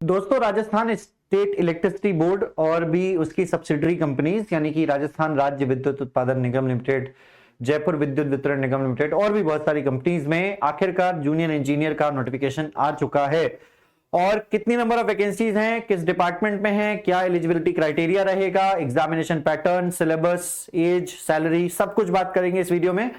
दोस्तों, Rajasthan state electricity board और भी उसकी सब्सिडरी कंपनीज यानी कि राजस्थान राज्य विद्युत उत्पादन निगम लिमिटेड, जयपुर विद्युत वितरण निगम लिमिटेड और भी बहुत सारी कंपनीज में आखिरकार जूनियर इंजीनियर का नोटिफिकेशन आ चुका है। और कितनी नंबर ऑफ वैकेंसीज हैं, किस डिपार्टमेंट में है, क्या एलिजिबिलिटी क्राइटेरिया रहेगा, examination pattern, syllabus, age, salary, सब कुछ बात करेंगे इस वीडियो में।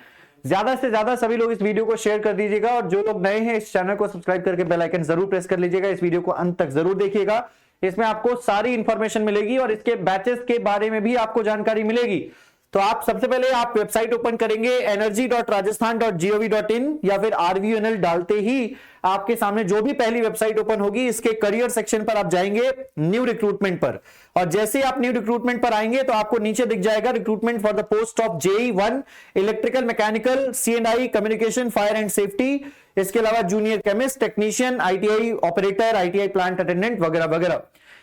ज्यादा से ज्यादा सभी लोग इस वीडियो को शेयर कर दीजिएगा और जो लोग नए हैं इस चैनल को सब्सक्राइब करके बेल आइकन जरूर प्रेस कर लीजिएगा। इस वीडियो को अंत तक जरूर देखिएगा, इसमें आपको सारी इंफॉर्मेशन मिलेगी और इसके बैचेस के बारे में भी आपको जानकारी मिलेगी। तो आप सबसे पहले आप वेबसाइट ओपन करेंगे energy.rajasthan.gov.in या फिर RVNL डालते ही आपके सामने जो भी पहली वेबसाइट ओपन होगी इसके करियर सेक्शन पर आप जाएंगे न्यू रिक्रूटमेंट पर, और जैसे आप न्यू रिक्रूटमेंट पर आएंगे तो आपको नीचे दिख जाएगा recruitment for the post of JEE 1 electrical mechanical C&I communication fire and safety, इसके अलावा junior chemist, technician, ITI operator, ITI plant attendant वगैरह वगैरह।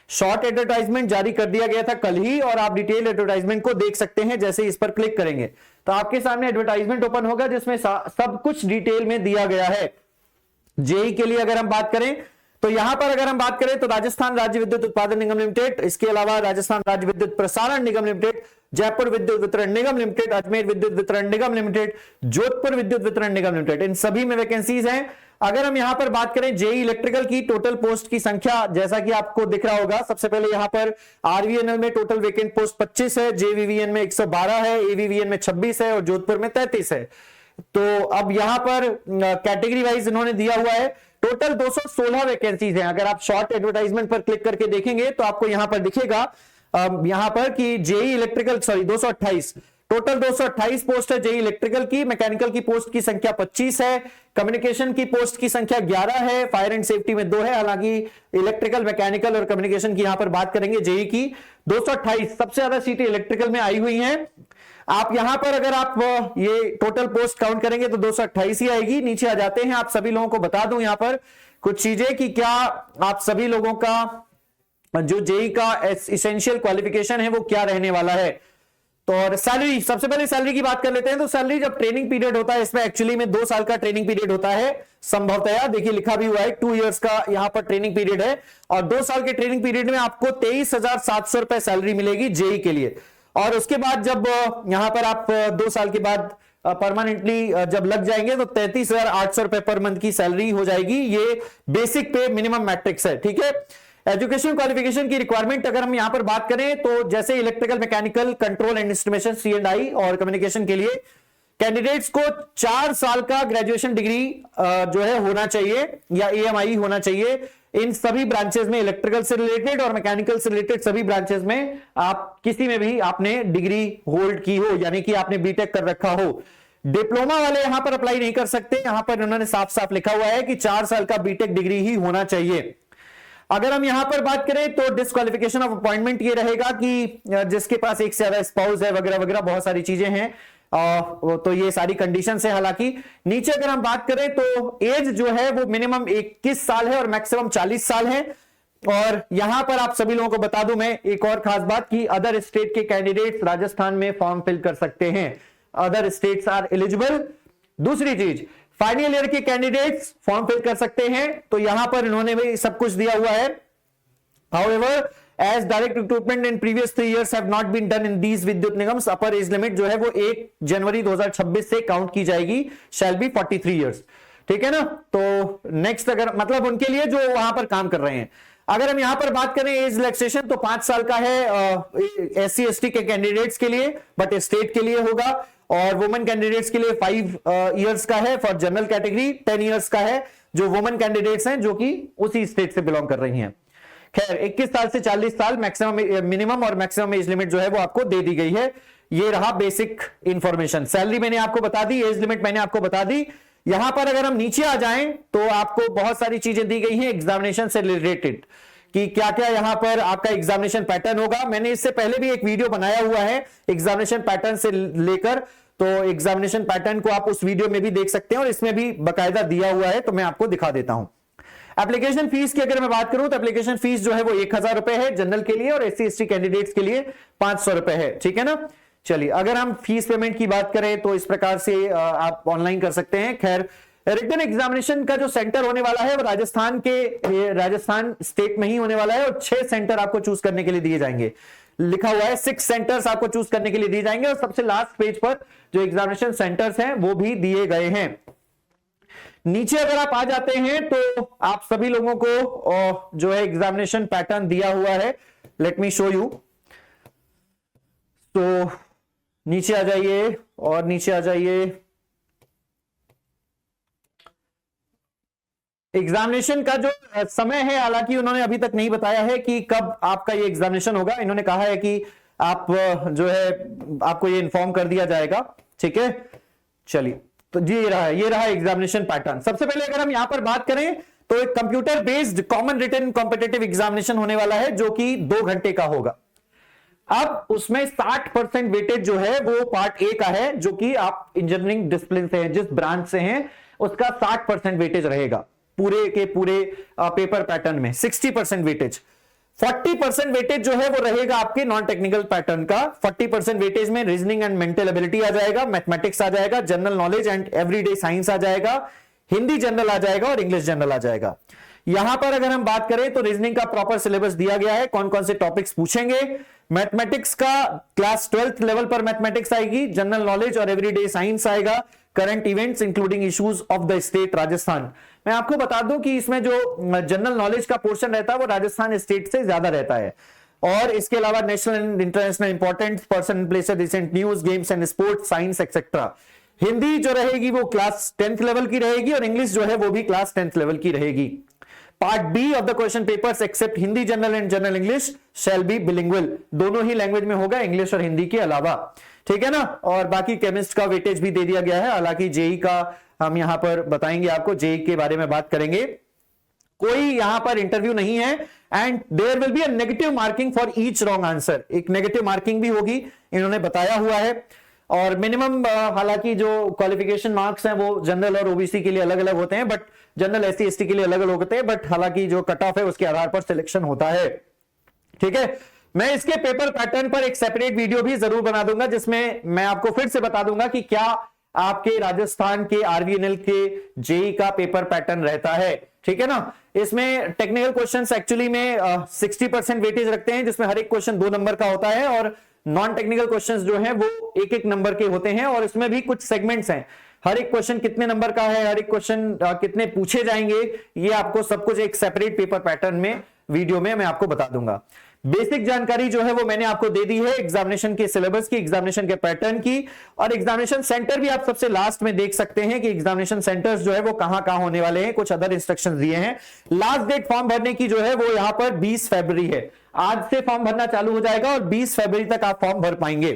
शॉर्ट एडवर्टाइजमेंट जारी कर दिया गया था कल ही और आप डिटेल एडवर्टाइजमेंट को देख सकते हैं। जैसे इस पर क्लिक करेंगे तो आपके सामने एडवर्टाइजमेंट ओपन होगा जिसमें सब कुछ डिटेल में दिया गया है। जेई के लिए अगर हम बात करें तो यहां पर अगर हम बात करें तो राजस्थान राज्य विद्युत उत्पादन निगम लिमिटेड, इसके अलावा राजस्थान राज्य विद्युत प्रसारण निगम लिमिटेड, जयपुर विद्युत वितरण निगम लिमिटेड, अजमेर विद्युत वितरण निगम लिमिटेड, जोधपुर विद्युत वितरण निगम लिमिटेड, इन सभी में वैकेंसीज हैं। अगर हम यहां पर बात करें जेई इलेक्ट्रिकल की टोटल पोस्ट की संख्या, जैसा कि आपको दिख रहा होगा, सबसे पहले यहां पर RVNL में टोटल वेकेंट पोस्ट 25 है, JVVN में 112 है, AVVN में 26 है और जोधपुर में 33 है। तो अब यहां पर कैटेगरी वाइज इन्होंने दिया हुआ है, टोटल 216 वैकेंसीज हैं। अगर आप शॉर्ट एडवर्टाइजमेंट पर क्लिक करके देखेंगे तो आपको यहां पर दिखेगा यहां पर कि जेई इलेक्ट्रिकल 228 टोटल 228 पोस्ट है जेई इलेक्ट्रिकल की। मैकेनिकल की पोस्ट की संख्या 25 है, कम्युनिकेशन की पोस्ट की संख्या 11 है, फायर एंड सेफ्टी में 2 है। हालांकि इलेक्ट्रिकल, मैकेनिकल और कम्युनिकेशन की यहां पर बात करेंगे जेई की 228 सबसे ज्यादा सीटें इलेक्ट्रिकल में आई हुई हैं। आप यहां पर अगर आप ये टोटल पोस्ट काउंट करेंगे तो 228 ही आएगी। नीचे आ जाते हैं, आप सभी लोगों को बता दूं यहां पर कुछ चीजें कि क्या आप सभी लोगों का जो जेई का एसेंशियल क्वालिफिकेशन है वो क्या रहने वाला है। तो और सैलरी, सबसे पहले सैलरी की बात कर लेते हैं। तो सैलरी जब ट्रेनिंग पीरियड होता है, इसमें एक्चुअली में 2 साल का ट्रेनिंग पीरियड होता है संभवतया, देखिए लिखा भी हुआ है 2 इयर्स का यहां पर ट्रेनिंग पीरियड है और 2 साल के ट्रेनिंग पीरियड में आपको 23,700 रुपए सैलरी मिलेगी जेई के लिए। और उसके बाद जब यहां पर आप 2 साल के बाद परमानेंटली जब लग जाएंगे तो 33,800 रुपए पर मंथ की सैलरी हो जाएगी। ये बेसिक पे मिनिमम मैट्रिक्स है, ठीक है। एजुकेशन क्वालिफिकेशन की रिक्वायरमेंट अगर हम यहां पर बात करें तो जैसे electrical, mechanical, control and instrumentation C&I और कम्युनिकेशन के लिए कैंडिडेट्स को 4 साल का ग्रेजुएशन डिग्री जो है होना चाहिए या AMI होना चाहिए। इन सभी ब्रांचेस में, इलेक्ट्रिकल से रिलेटेड और मैकेनिकल से रिलेटेड सभी ब्रांचेस में आप किसी में भी आपने डिग्री होल्ड की हो, यानी कि आपने बीटेक कर रखा हो। डिप्लोमा वाले यहां पर अप्लाई नहीं कर सकते, यहां पर उन्होंने साफ साफ लिखा हुआ है कि 4 साल का बीटेक डिग्री ही होना चाहिए। अगर हम यहां पर बात करें तो डिस्क्वालिफिकेशन ऑफ अपॉइंटमेंट ये रहेगा कि जिसके पास एक से ज्यादा स्पाउस है वगैरह वगैरह, बहुत सारी चीजें हैं। तो ये सारी कंडीशंस है। हालांकि नीचे अगर हम बात करें तो एज जो है वो मिनिमम 21 साल है और मैक्सिमम 40 साल है। और यहां पर आप सभी लोगों को बता दूं मैं एक और खास बात कि अदर स्टेट के कैंडिडेट्स राजस्थान में फॉर्म फिल कर सकते हैं, अदर स्टेट्स आर एलिजिबल। दूसरी चीज, फाइनल ईयर के कैंडिडेट्स फॉर्म फिल कर सकते हैं, तो यहां पर इन्होंने भी सब कुछ दिया हुआ है। However, as direct recruitment in previous 3 years have not been done in these विद्युत निगम्स, अपर एज लिमिट जो है वो 1 जनवरी 2026 से काउंट की जाएगी, shall be 43 years, ठीक है ना। तो नेक्स्ट अगर मतलब उनके लिए जो वहां पर काम कर रहे हैं, अगर हम यहां पर बात करें एज रिलैक्सेशन तो 5 साल का है SC ST के कैंडिडेट्स के लिए, बट स्टेट के लिए होगा। और वुमेन कैंडिडेट्स के लिए 5 इयर्स का है फॉर जनरल कैटेगरी, 10 इयर्स का है जो वुमेन कैंडिडेट्स हैं जो कि उसी स्टेट से बिलोंग कर रही हैं। खैर 21 साल से 40 साल मैक्सिमम, मिनिमम और मैक्सिमम एज लिमिट जो है वो आपको दे दी गई है। ये रहा बेसिक इंफॉर्मेशन। सैलरी मैंने आपको बता दी, एज लिमिट मैंने आपको बता दी। यहां पर अगर हम नीचे आ जाएं तो आपको बहुत सारी चीजें दी गई हैं एग्जामिनेशन से रिलेटेड कि क्या क्या यहां पर आपका एग्जामिनेशन पैटर्न होगा। मैंने इससे पहले भी एक वीडियो बनाया हुआ है एग्जामिनेशन पैटर्न से लेकर, तो एग्जामिनेशन पैटर्न को आप उस वीडियो में भी देख सकते हैं और इसमें भी बकायदा दिया हुआ है, तो मैं आपको दिखा देता हूं। एप्लीकेशन फीस की अगर मैं बात करूं तो एप्लीकेशन फीस जो है वो 1000 रुपए है जनरल के लिए और SC ST कैंडिडेट्स के लिए 500 रुपए है, ठीक है ना। चलिए अगर हम फीस पेमेंट की बात करें तो इस प्रकार से आप ऑनलाइन कर सकते हैं। खैर रिटन एग्जामिनेशन का जो सेंटर होने वाला है वो राजस्थान स्टेट में ही होने वाला है और 6 सेंटर आपको चूज करने के लिए दिए जाएंगे। लिखा हुआ है 6 सेंटर्स आपको चूज करने के लिए दिए जाएंगे और सबसे लास्ट पेज पर जो एग्जामिनेशन सेंटर्स हैं वो भी दिए गए हैं। नीचे अगर आप आ जाते हैं तो आप सभी लोगों को जो है एग्जामिनेशन पैटर्न दिया हुआ है। Let me show you. तो नीचे आ जाइए और नीचे आ जाइए। एग्जामिनेशन का जो समय है, हालांकि उन्होंने अभी तक नहीं बताया है कि कब आपका ये एग्जामिनेशन होगा। इन्होंने कहा है कि आप जो है आपको ये इन्फॉर्म कर दिया जाएगा। ठीक है, चलिए, तो ये रहा एग्जामिनेशन पैटर्न। सबसे पहले अगर हम यहां पर बात करें तो एक computer based common written competitive examination होने वाला है जो कि 2 घंटे का होगा। अब उसमें 60% वेटेज जो है वो पार्ट ए का है, जो कि आप इंजीनियरिंग डिसिप्लिन से हैं, जिस ब्रांच से हैं उसका 60% वेटेज रहेगा पूरे के पूरे पेपर पैटर्न में। 60% वेटेज, 40% वेटेज जो है वो रहेगा आपके नॉन टेक्निकल पैटर्न का। 40% वेटेज में रीजनिंग एंड मेंटल एबिलिटी आ जाएगा, मैथमेटिक्स आ जाएगा, general knowledge and everyday science आ जाएगा, हिंदी जनरल आ जाएगा और इंग्लिश जनरल आ जाएगा। यहां पर अगर हम बात करें तो रीजनिंग का प्रॉपर सिलेबस दिया गया है, कौन कौन से टॉपिक्स पूछेंगे। मैथमेटिक्स का क्लास 12th लेवल पर मैथमेटिक्स आएगी, जनरल नॉलेज और एवरीडे साइंस आएगा, current events including issues of the state Rajasthan. मैं आपको बता दूं कि इसमें जो जनरल नॉलेज का पोर्शन रहता है वो राजस्थान स्टेट से ज्यादा रहता है। और इसके अलावा national and international important person places recent news games and sports science etcetera. Hindi जो रहेगी वो क्लास 10th लेवल की रहेगी और इंग्लिश जो है वो भी क्लास 10th लेवल की रहेगी। Part B of the question papers except Hindi general and general English shall be bilingual. दोनों ही लैंग्वेज में होगा, इंग्लिश और हिंदी के अलावा। ठीक है ना। और बाकी केमिस्ट का वेटेज भी दे दिया गया है। हालांकि जेई का हम यहां पर बताएंगे आपको, जेई के बारे में बात करेंगे। कोई यहां पर इंटरव्यू नहीं है and there will be a negative marking for each wrong answer. एक नेगेटिव मार्किंग भी होगी, इन्होंने बताया हुआ है। और मिनिमम हालांकि जो क्वालिफिकेशन मार्क्स हैं वो जनरल और ओबीसी के लिए अलग अलग होते हैं, बट जनरल एससी एसटी के लिए अलग अलग होते हैं, बट हालांकि जो कट ऑफ है उसके आधार पर सिलेक्शन होता है। ठीक है, मैं इसके पेपर पैटर्न पर एक सेपरेट वीडियो भी जरूर बना दूंगा, जिसमें मैं आपको फिर से बता दूंगा कि क्या आपके राजस्थान के आरवीएनएल के जेई का पेपर पैटर्न रहता है। ठीक है ना। इसमें टेक्निकल क्वेश्चंस एक्चुअली में 60% वेटेज रखते हैं, जिसमें हर एक क्वेश्चन 2 नंबर का होता है और नॉन टेक्निकल क्वेश्चंस जो हैं वो 1-1 नंबर के होते हैं। और इसमें भी कुछ सेगमेंट्स हैं, हर एक क्वेश्चन कितने नंबर का है, हर एक क्वेश्चन कितने पूछे जाएंगे, ये आपको सब कुछ एक सेपरेट पेपर पैटर्न में वीडियो में मैं आपको बता दूंगा। बेसिक जानकारी जो है वो मैंने आपको दे दी है एग्जामिनेशन के सिलेबस की, एग्जामिनेशन के पैटर्न की, और एग्जामिनेशन सेंटर भी आप सबसे लास्ट में देख सकते हैं कि एग्जामिनेशन सेंटर्स जो है वो कहां कहां होने वाले हैं। कुछ अदर इंस्ट्रक्शंस दिए हैं। लास्ट डेट फॉर्म भरने की जो है वो यहां पर 20 फरवरी है। आज से फॉर्म भरना चालू हो जाएगा और 20 फरवरी तक आप फॉर्म भर पाएंगे।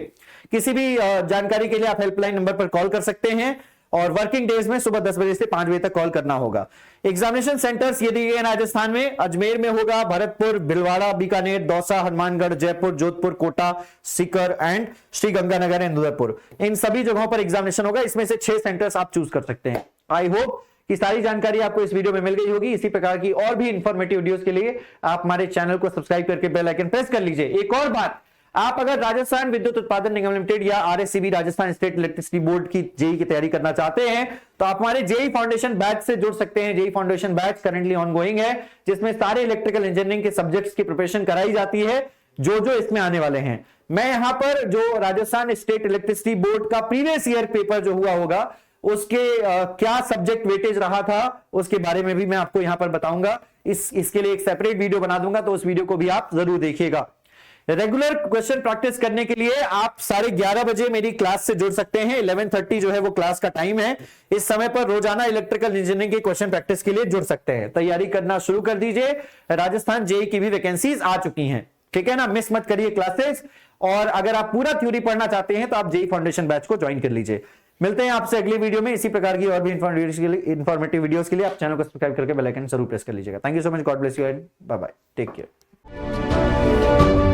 किसी भी जानकारी के लिए आप हेल्पलाइन नंबर पर कॉल कर सकते हैं और वर्किंग डेज में सुबह 10 बजे से 5 बजे तक कॉल करना होगा। एग्जामिनेशन सेंटर्स ये दिए गए राजस्थान में, अजमेर में होगा, Bharatpur, Bhilwara, Bikaner, Dausa, Hanumangarh, Jaipur, Jodhpur, Kota, seeker and Shri Ganganagar and Udaipur. इन सभी जगहों पर एग्जामिनेशन होगा। इसमें से 6 सेंटर्स आप चूज कर सकते हैं। आई होप कि सारी जानकारी आपको इस वीडियो में मिल गई होगी। इसी प्रकार की और भी इंफॉर्मेटिव वीडियोस के लिए आप हमारे चैनल को सब्सक्राइब करके बेल आइकन प्रेस कर लीजिए। एक और बात, आप अगर राजस्थान विद्युत उत्पादन निगम लिमिटेड या आरएससीबी राजस्थान स्टेट इलेक्ट्रिसिटी बोर्ड की जेई की तैयारी करना चाहते हैं तो आप हमारे जेई फाउंडेशन बैच से जुड़ सकते हैं। JE foundation batch currently ongoing है, जिसमें सारे इलेक्ट्रिकल इंजीनियरिंग के सब्जेक्ट्स की प्रिपरेशन कराई जाती है जो जो इसमें आने वाले हैं। मैं यहां पर जो राजस्थान स्टेट इलेक्ट्रिसिटी बोर्ड का प्रीवियस ईयर पेपर जो हुआ होगा उसके क्या सब्जेक्ट वेटेज रहा था उसके बारे में भी मैं आपको यहां पर बताऊंगा। इसके लिए एक सेपरेट वीडियो बना दूंगा, तो उस वीडियो को भी आप जरूर देखिएगा। रेगुलर क्वेश्चन प्रैक्टिस करने के लिए आप 11:30 बजे मेरी क्लास से जुड़ सकते हैं। 11:30 जो है वो क्लास का टाइम है। इस समय पर रोजाना इलेक्ट्रिकल इंजीनियरिंग के क्वेश्चन प्रैक्टिस के लिए जुड़ सकते हैं। तैयारी करना शुरू कर दीजिए। राजस्थान जेई की भी वैकेंसीज आ चुकी हैं। ठीक है ना, मिस मत करिए क्लासेस। और अगर आप पूरा थ्योरी पढ़ना चाहते हैं तो आप जेई फाउंडेशन बैच को ज्वाइन कर लीजिए। मिलते हैं आपसे अगली वीडियो में इसी प्रकार की और भी इंफॉर्मेटिव वीडियोस के लिए। आप चैनल को सब्सक्राइब करके बेल आइकन जरूर प्रेस कर लीजिएगा। Thank you so much, God bless you and bye bye, take care.